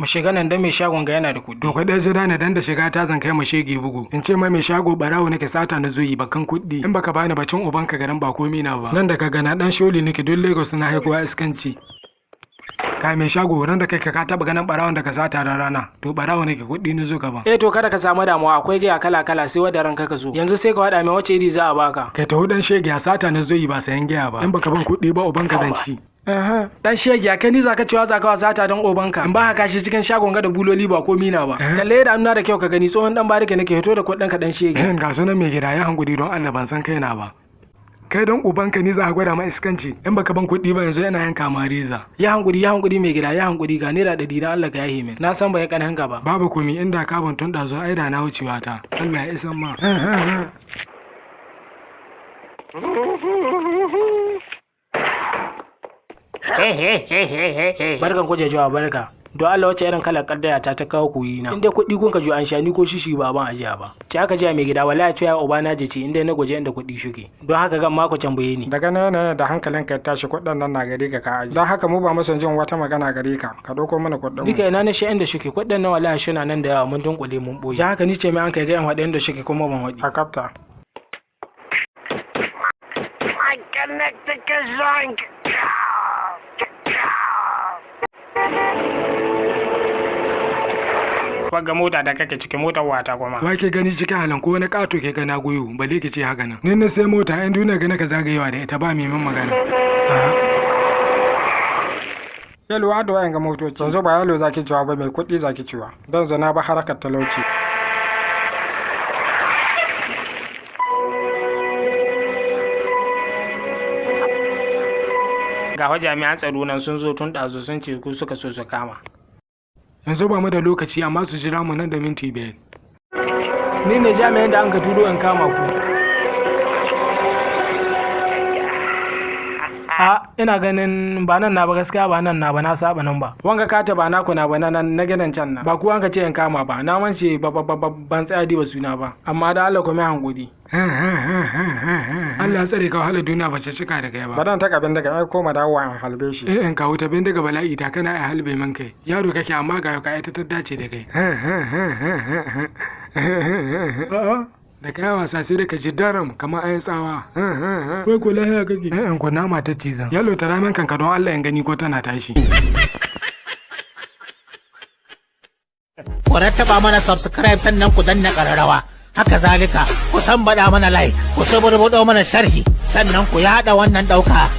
mu shiga nan dan mai shagon ga yana da kuɗi. To ka dai jira ne dan da shiga ta zan kai mu shege bugu. In ce mai shago barawo nake sata na zo yi bakan kuɗi. In baka bani bacin ubanka garin ba komai na ba. Nan da ka gana dan sholi nake don Lagos na haikuwa iskanci. Kai mai shago ran da kai ka taba ganin barawon da ka sata da rana. To barawo nake kuɗi ni zo ka ba. To kada ka samu damuwa akwai giya kala kala sai wanda ranka ka zo. Yanzu sai ka wada mai wace iri za a baka. Kai ta hudan shege ya sata na zo yi ba sayan giya ba. In baka ban kuɗi ba ubanka zan ci. Dan shege kai ni zaka cewa zaka wasata dan obanka in ba ka kashi cikin shagon ga da buloli ba ko mina ba kalle da annuna da kyau ka gani tsohon dan barike nake fito da kudin ka dan shege ga sunan mai gida ya hangudi don Allah ban san kaina ba kai dan ubanka ni za ka gwada ma iskanci in baka ban kuɗi ba yanzu yana yanka mariza ya hangudi mai gida ya hangudi ga naira 100 dan Allah ka yahe min na san bai kan hanka ba babu komi inda ka ban tun da zo ai da na wucewa ta Allah ya isan ma barkan ku jajuwa barka don Allah wace irin kalar kaddaya ta kawo ku yi na inda kuɗi kun ka ju an shani ko shishi ba ban ajiya ba ce aka jiya mai gida wallahi cewa uba na je ce inda na gwaje inda kuɗi shuke don haka gan mako tambaye ni daga nan da hankalin ka tashi kuɗin nan na gare ka aji don haka mu ba mu san jin wata magana gare ka ka dauko mana kuɗin dika ina na shi inda shuke kuɗin nan wallahi shuna nan da yawa mun dunkule mun boye don haka ni ce mai an kai ga yan waɗanda shuke kuma ban waɗi a kafta wagga mota da kake cikin motar wata kuma wai ke gani cikin halan ko wani kato ke gana goyo balle ke ce haka nan ni na sai mota yan duniya ga naka zagayewa da ita ba mai min magana yalo ado wayan ga motoci yanzu ba yalo zaki ciwa ba mai kuɗi zaki ciwa don zana ba harakar talauci ga jami'an tsaro nan sun zo tun ɗazu sun ce ku suka so su kama yanzu ba mu da lokaci amma su jira mu nan da minti 5 ni ne jami'an da an ka turo in kama ku ina ganin ba nan na ba gaskiya ba nan na ba na saba nan ba wanga kata ba naku na ba na gidan can na ba ku an ka ce in kama ba na wance ban tsaya diba suna ba amma da Allah kuma hankuri Allah tsare ka wahala duniya ba ce cika da kai ba dan taka bindiga ai koma dawo an halbe shi in ka wuta bindiga bala'i ta kana ai halbe man kai yaro kake amma ga ka ita ta dace da kai da kai wasa sai da ka ji daram kamar ayi tsawa kai ko lahiya kake in ko nama ta cizan yalo ta ramen kanka don Allah in gani ko tana tashi ku rattaba mana subscribe sannan ku danna kararrawa haka zalika ku san bada mana like ku saburbudo mana sharhi sannan ku yada wannan dauka